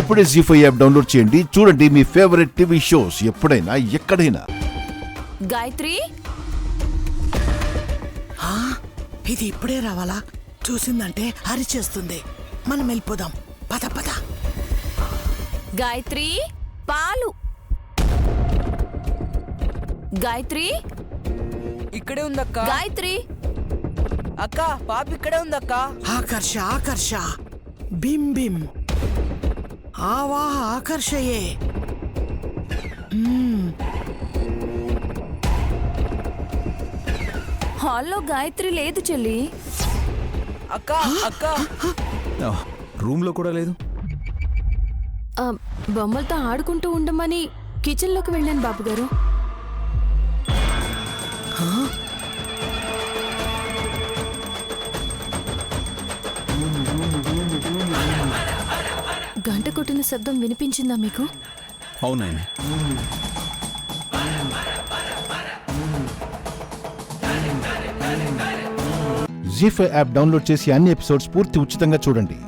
ఇప్పుడే జీ5 app download చేయండి. చూడండి మీ ఫేవరెట్ టీవీ షోస్ ఎప్పుడైనా ఎక్కడైనా. గాయత్రి, ఇది ఇప్పుడే రావాలా? చూసిందంటే అరిచేస్తుంది. మనం వెళ్ళిపోదాం. పద పద. గాయత్రి, పాలు. గాయత్రి, ఇక్కడే ఉందక్క. గాయత్రి. అక్క, పాప ఇక్కడే ఉందక్క. ఆకర్ష ఆకర్ష, బిం బిం, ఆవాహ ఆకర్షయే. హాల్లో గాయత్రి లేదు చెల్లి. అక్క అక్క, రూమ్ లో కూడా లేదు. బొమ్మలతో ఆడుకుంటూ ఉండమని కిచెన్లోకి వెళ్ళాను బాబు గారు. గంట కొట్టిన శబ్దం వినిపించిందా మీకు? అవునాయన. జీ5 యాప్ డౌన్లోడ్ చేసి అన్ని ఎపిసోడ్స్ పూర్తి ఉచితంగా చూడండి.